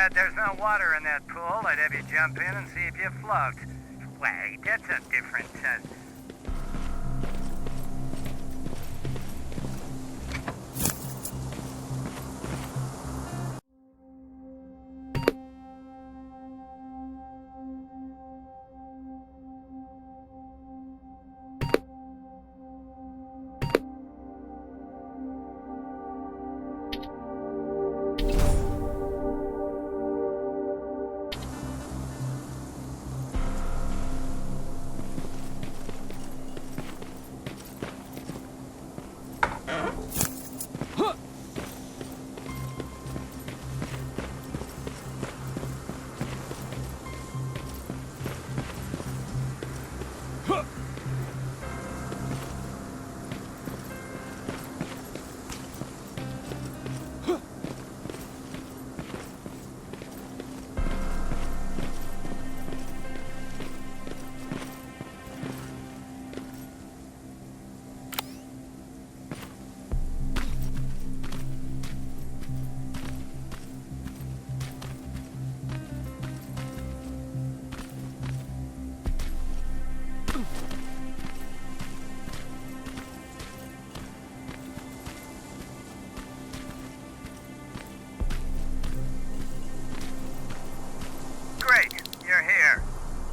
bad there's no water in that pool. I'd have you jump in and see if you float. Wait, that's a different test.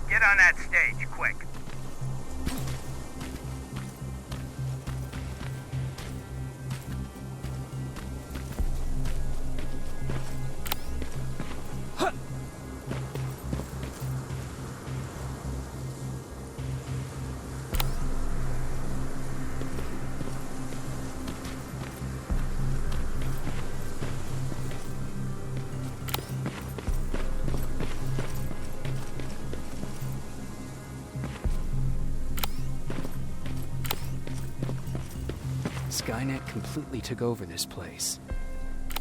Get on that stage, quick. Skynet completely took over this place.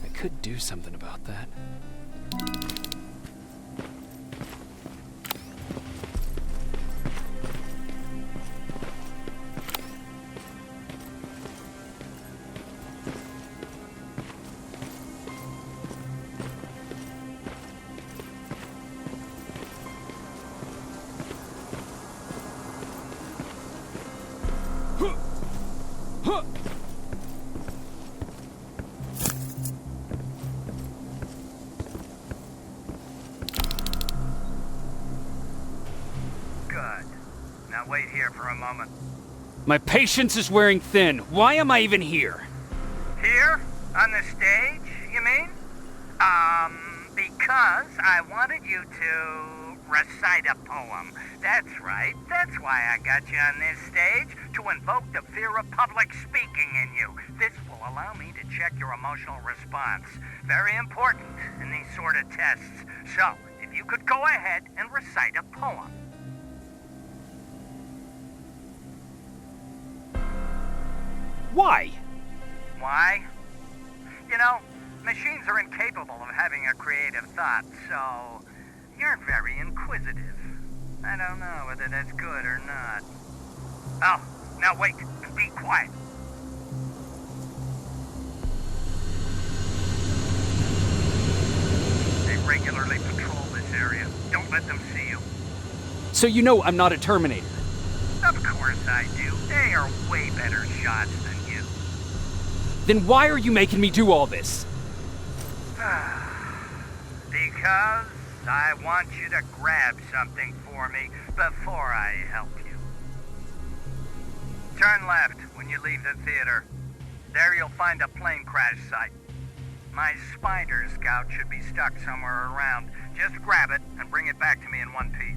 I could do something about that. Wait here for a moment. My patience is wearing thin. Why am I even here? Here? On the stage, you mean? Because I wanted you to recite a poem. That's right. That's why I got you on this stage, to invoke the fear of public speaking in you. This will allow me to check your emotional response. Very important in these sort of tests. So, if you could go ahead and recite a poem. Why? Why? You know, machines are incapable of having a creative thought, so you're very inquisitive. I don't know whether that's good or not. Oh, now wait, and be quiet. They regularly patrol this area. Don't let them see you. So you know I'm not a Terminator? Of course I do. They are way better shots than you. Then why are you making me do all this? Because I want you to grab something for me before I help you. Turn left when you leave the theater. There you'll find a plane crash site. My spider scout should be stuck somewhere around. Just grab it and bring it back to me in one piece.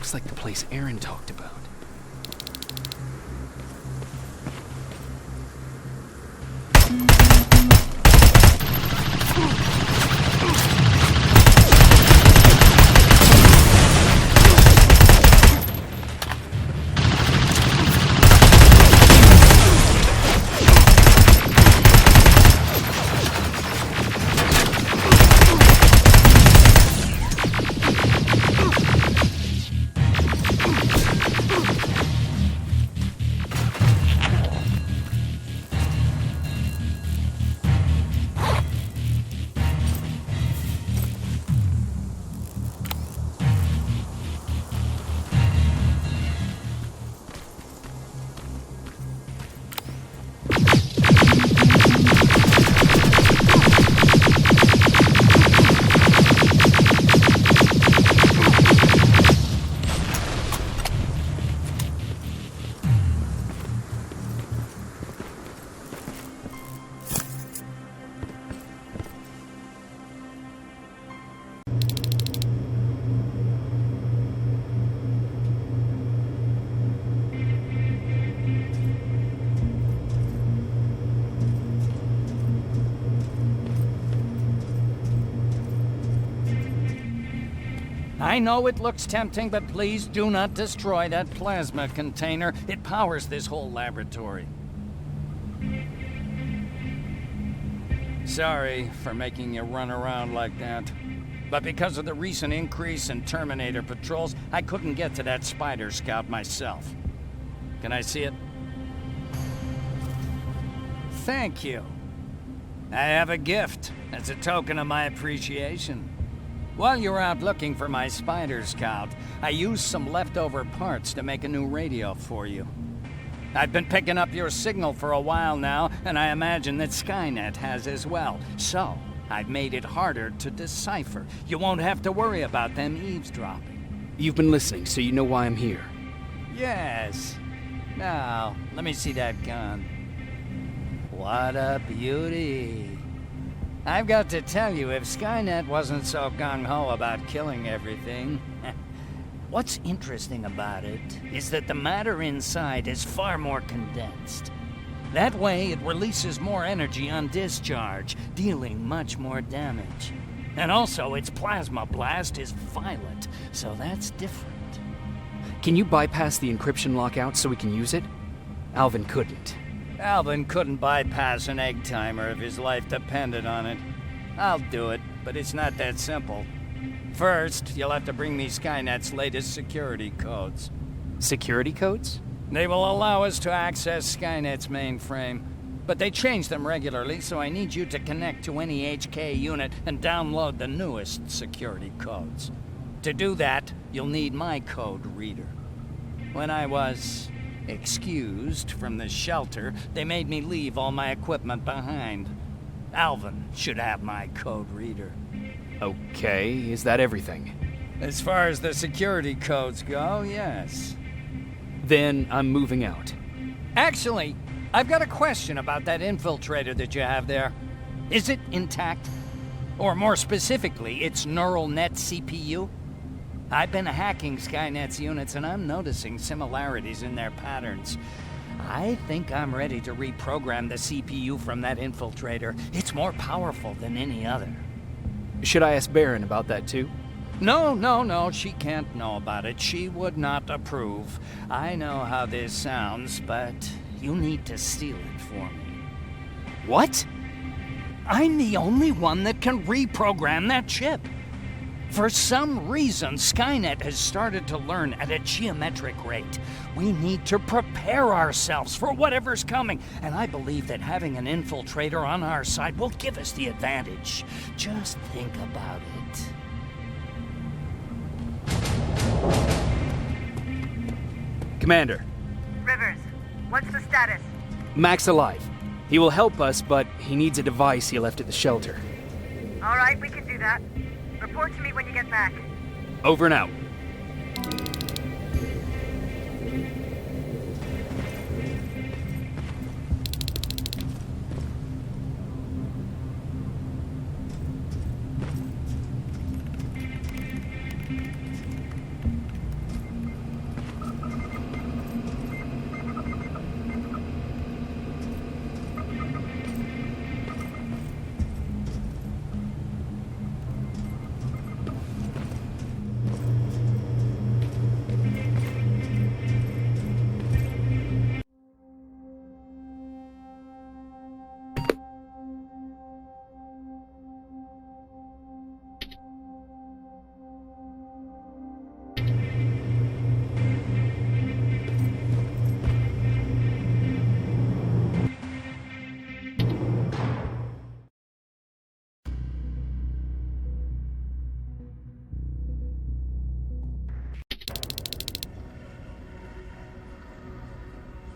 looks like the place Aaron talked about. I know it looks tempting, but please do not destroy that plasma container. It powers this whole laboratory. Sorry for making you run around like that. But because of the recent increase in Terminator patrols, I couldn't get to that Spider Scout myself. Can I see it? Thank you. I have a gift as a token of my appreciation. While you're out looking for my Spider Scout, I used some leftover parts to make a new radio for you. I've been picking up your signal for a while now, and I imagine that Skynet has as well. So, I've made it harder to decipher. You won't have to worry about them eavesdropping. You've been listening, so you know why I'm here. Yes. Now, let me see that gun. What a beauty. I've got to tell you, if Skynet wasn't so gung-ho about killing everything... What's interesting about it is that the matter inside is far more condensed. That way, it releases more energy on discharge, dealing much more damage. And also, its plasma blast is violent, so that's different. Can you bypass the encryption lockout so we can use it? Alvin couldn't. Alvin couldn't bypass an egg timer if his life depended on it. I'll do it, but it's not that simple. First, you'll have to bring me Skynet's latest security codes. Security codes? They will allow us to access Skynet's mainframe, but they change them regularly, so I need you to connect to any HK unit and download the newest security codes. To do that, you'll need my code reader. When I was excused from the shelter, they made me leave all my equipment behind. Alvin should have my code reader. Okay, is that everything? As far as the security codes go, yes. Then I'm moving out. Actually, I've got a question about that infiltrator that you have there. Is it intact? Or more specifically, its neural net CPU? I've been hacking Skynet's units and I'm noticing similarities in their patterns. I think I'm ready to reprogram the CPU from that infiltrator. It's more powerful than any other. Should I ask Baron about that too? No, she can't know about it. She would not approve. I know how this sounds, but you need to steal it for me. What? I'm the only one that can reprogram that chip. For some reason, Skynet has started to learn at a geometric rate. We need to prepare ourselves for whatever's coming, and I believe that having an infiltrator on our side will give us the advantage. Just think about it. Commander. Rivers, what's the status? Mac's alive. He will help us, but he needs a device he left at the shelter. All right, we can do that. Report to me when you get back. Over and out.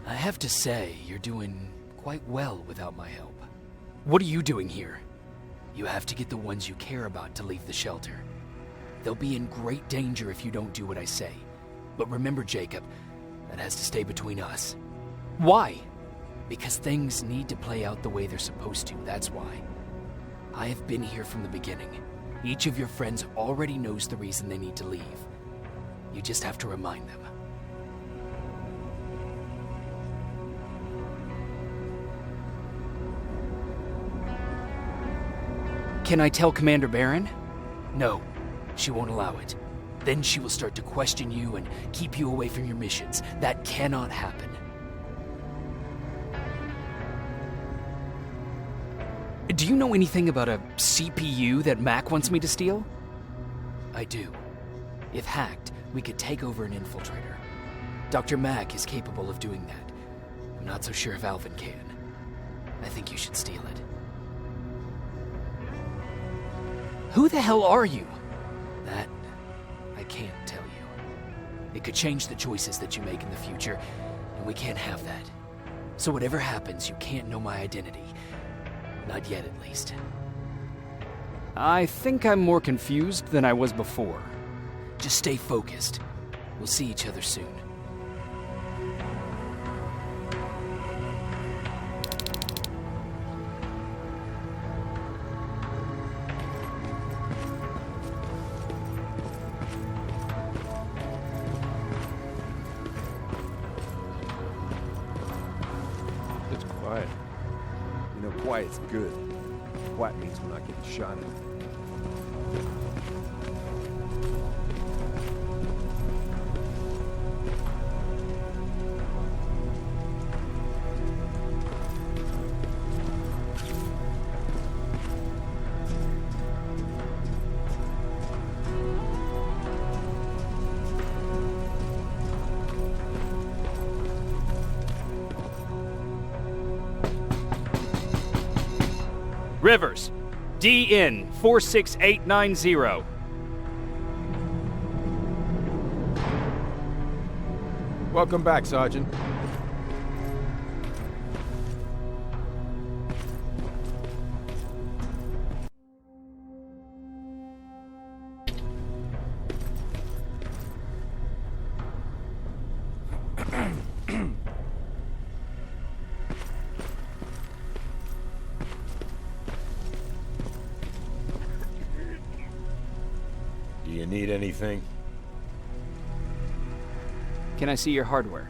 I have to say, you're doing quite well without my help. What are you doing here? You have to get the ones you care about to leave the shelter. They'll be in great danger if you don't do what I say. But remember, Jacob, that has to stay between us. Why? Because things need to play out the way they're supposed to, that's why. I have been here from the beginning. Each of your friends already knows the reason they need to leave. You just have to remind them. Can I tell Commander Barron? No, she won't allow it. Then she will start to question you and keep you away from your missions. That cannot happen. Do you know anything about a CPU that Mac wants me to steal? I do. If hacked, we could take over an infiltrator. Dr. Mac is capable of doing that. I'm not so sure if Alvin can. I think you should steal it. Who the hell are you? That, I can't tell you. It could change the choices that you make in the future, and we can't have that. So whatever happens, you can't know my identity. Not yet, at least. I think I'm more confused than I was before. Just stay focused. We'll see each other soon. It's quiet. You know, quiet's good. Quiet means we're not getting shot at. Rivers, DN 46890. Welcome back, Sergeant. Do you need anything? Can I see your hardware?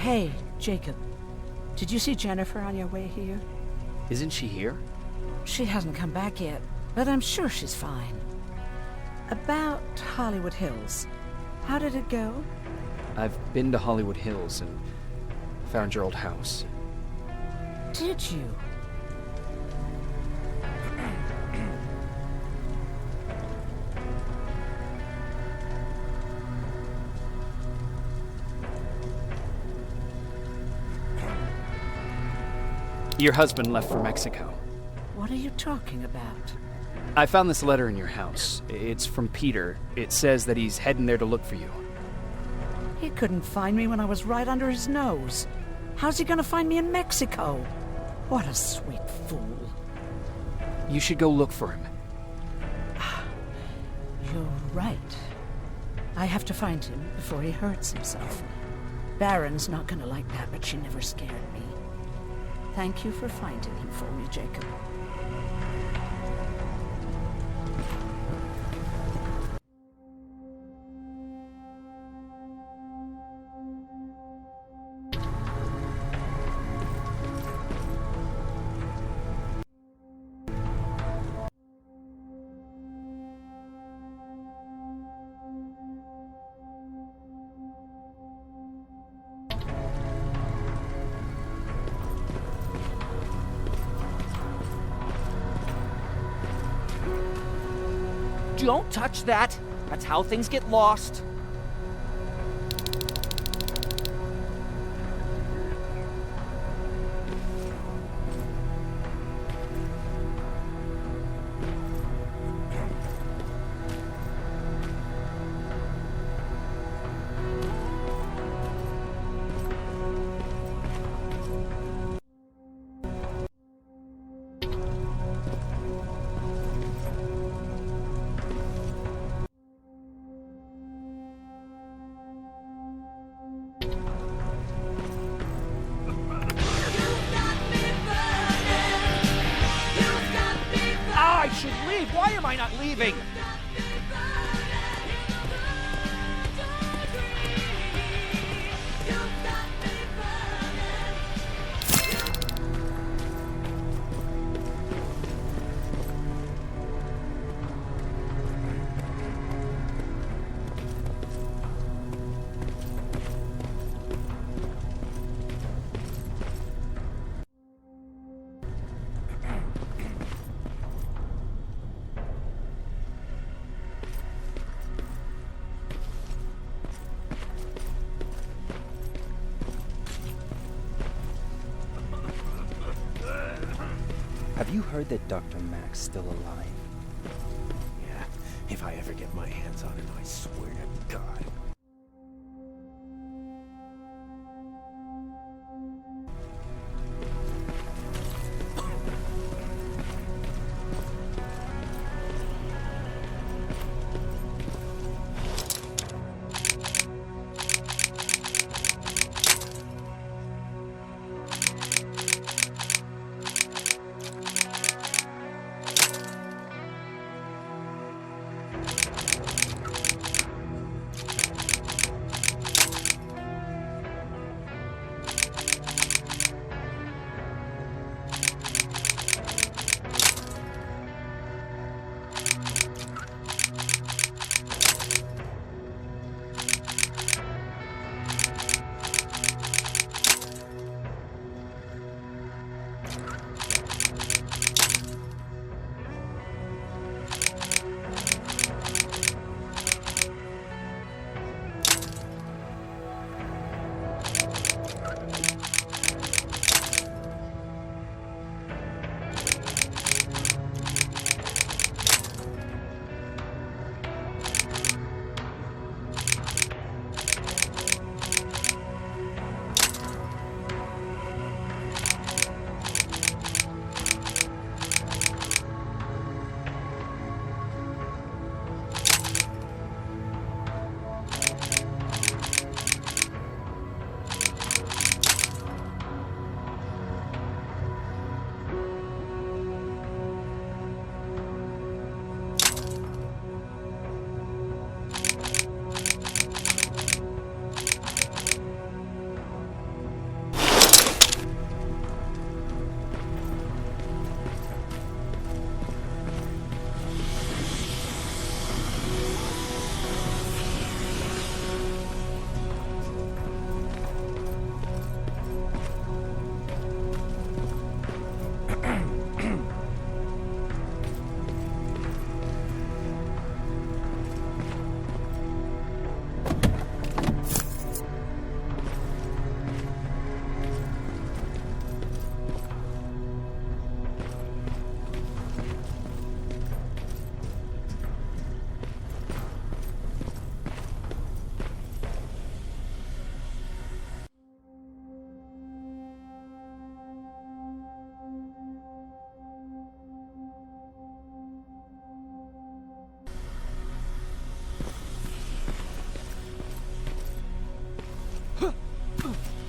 Hey, Jacob. Did you see Jennifer on your way here? Isn't she here? She hasn't come back yet, but I'm sure she's fine. About Hollywood Hills. How did it go? I've been to Hollywood Hills and found your old house. Did you? Your husband left for Mexico. What are you talking about? I found this letter in your house. It's from Peter. It says that he's heading there to look for you. He couldn't find me when I was right under his nose. How's he gonna find me in Mexico? What a sweet fool. You should go look for him. You're right. I have to find him before he hurts himself. Baron's not gonna like that, but she never scared me. Thank you for finding him for me, Jacob. Don't touch that. That's how things get lost. I should leave. Why am I not leaving? Have you heard that Dr. Mack's still alive? Yeah, if I ever get my hands on him, I swear to God.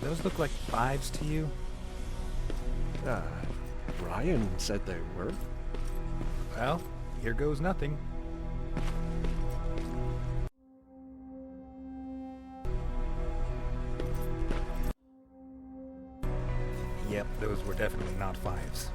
Those look like 5s to you? Ryan said they were. Well, here goes nothing. Yep, those were definitely not 5s.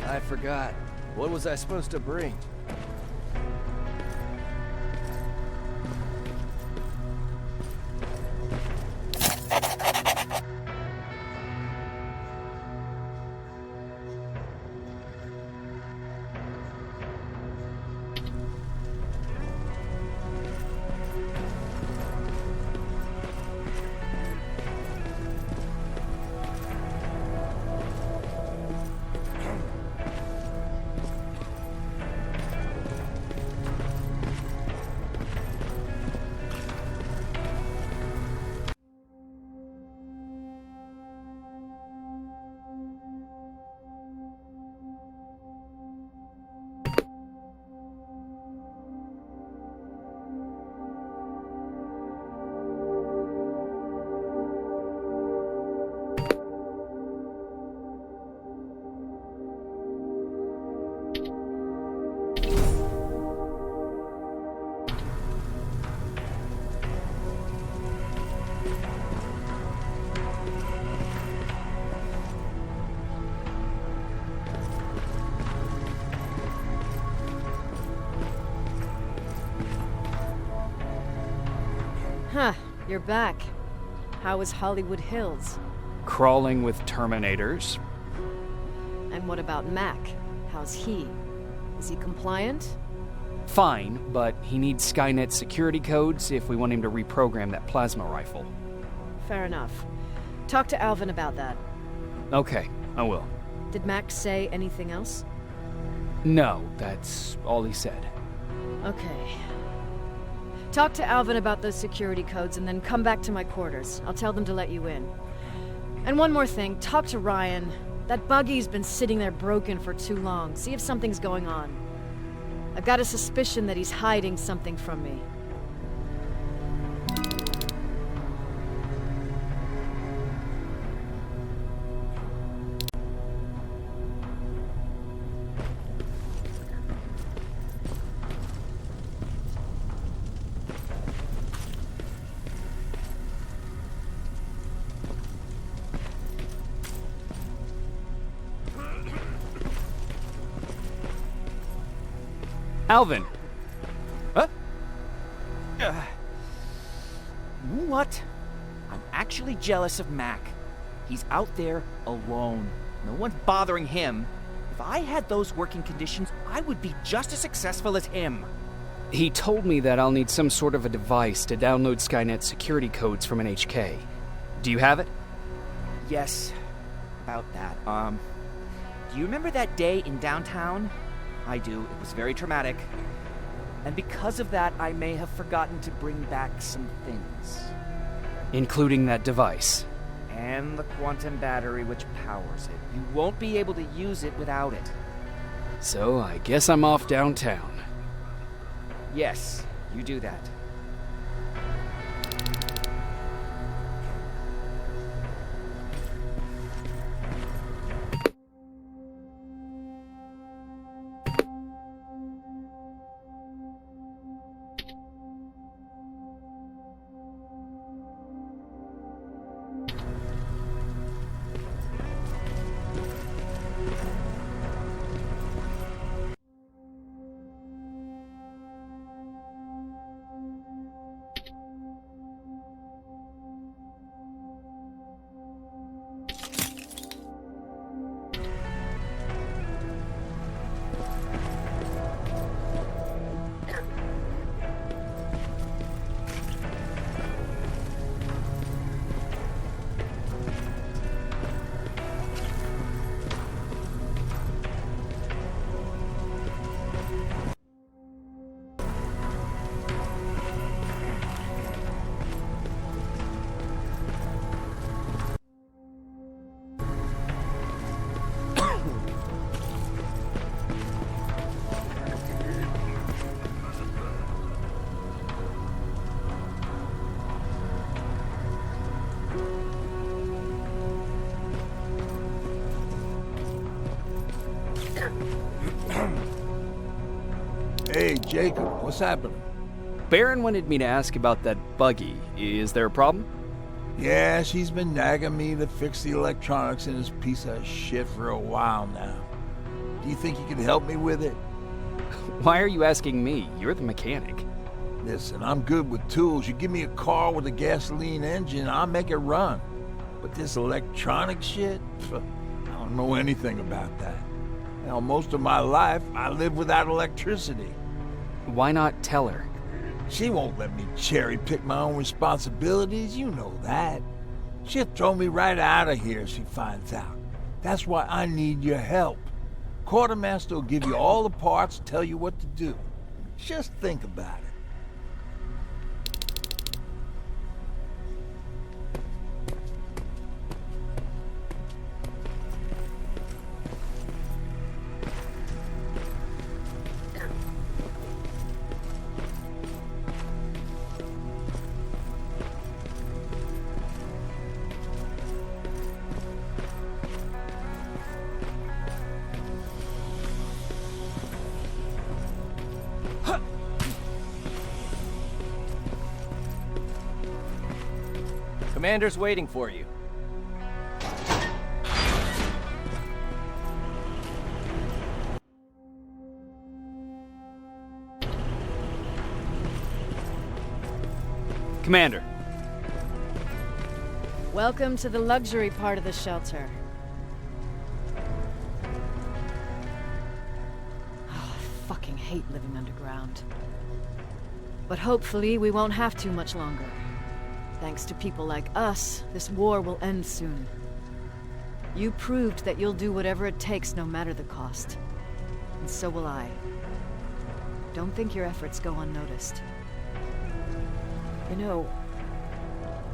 I forgot. What was I supposed to bring? Huh, you're back. How is Hollywood Hills? Crawling with Terminators. And what about Mac? How's he? Is he compliant? Fine, but he needs Skynet security codes if we want him to reprogram that plasma rifle. Fair enough. Talk to Alvin about that. Okay, I will. Did Mac say anything else? No, that's all he said. Okay. Talk to Alvin about those security codes and then come back to my quarters. I'll tell them to let you in. And one more thing, talk to Ryan. That buggy's been sitting there broken for too long. See if something's going on. I've got a suspicion that he's hiding something from me. Alvin! Huh? What? I'm actually jealous of Mac. He's out there alone. No one's bothering him. If I had those working conditions, I would be just as successful as him. He told me that I'll need some sort of a device to download Skynet security codes from an HK. Do you have it? Yes, about that. Do you remember that day in downtown? I do. It was very traumatic. And because of that, I may have forgotten to bring back some things. Including that device. And the quantum battery which powers it. You won't be able to use it without it. So I guess I'm off downtown. Yes, you do that. Hey, Jacob, what's happening? Baron wanted me to ask about that buggy. Is there a problem? Yeah, she's been nagging me to fix the electronics in this piece of shit for a while now. Do you think you can help me with it? Why are you asking me? You're the mechanic. Listen, I'm good with tools. You give me a car with a gasoline engine, I'll make it run. But this electronic shit? I don't know anything about that. Now, most of my life, I lived without electricity. Why not tell her? She won't let me cherry-pick my own responsibilities, you know that. She'll throw me right out of here if she finds out. That's why I need your help. Quartermaster will give you all the parts, tell you what to do. Just think about it. Commander's waiting for you. Commander. Welcome to the luxury part of the shelter. Oh, I fucking hate living underground. But hopefully we won't have to much longer. Thanks to people like us, this war will end soon. You proved that you'll do whatever it takes, no matter the cost. And so will I. Don't think your efforts go unnoticed. You know,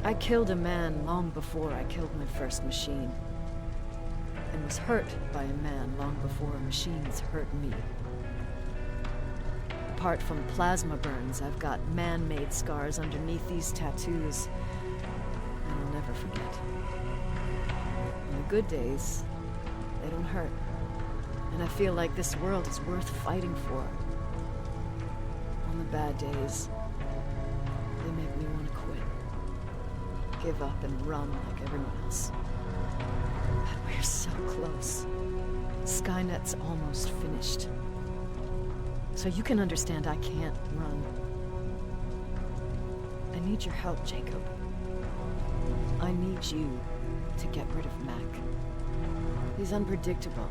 I killed a man long before I killed my first machine. And was hurt by a man long before machines hurt me. Apart from plasma burns, I've got man-made scars underneath these tattoos. And I'll never forget. On the good days, they don't hurt. And I feel like this world is worth fighting for. On the bad days, they make me want to quit. Give up and run like everyone else. But we're so close. Skynet's almost finished. So you can understand I can't run. I need your help, Jacob. I need you to get rid of Mac. He's unpredictable.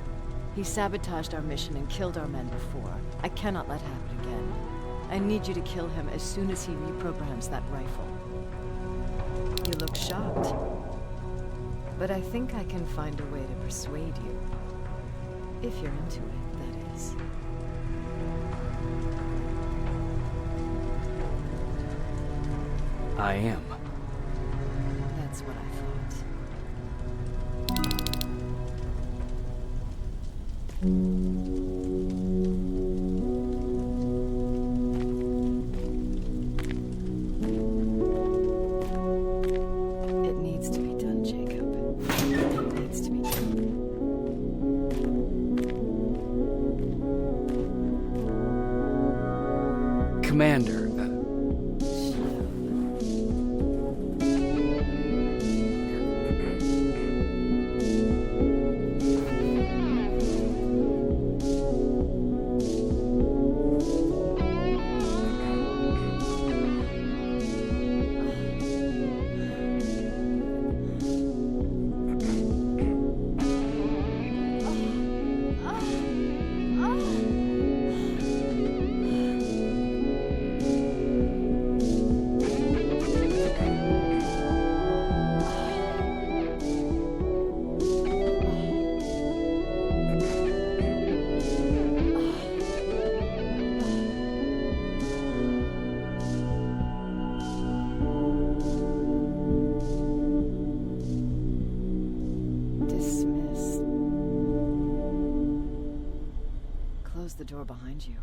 He sabotaged our mission and killed our men before. I cannot let happen again. I need you to kill him as soon as he reprograms that rifle. You look shocked. But I think I can find a way to persuade you. If you're into it, that is. I am. That's what I thought. It needs to be done, Jacob. It needs to be done. Commander. The door behind you.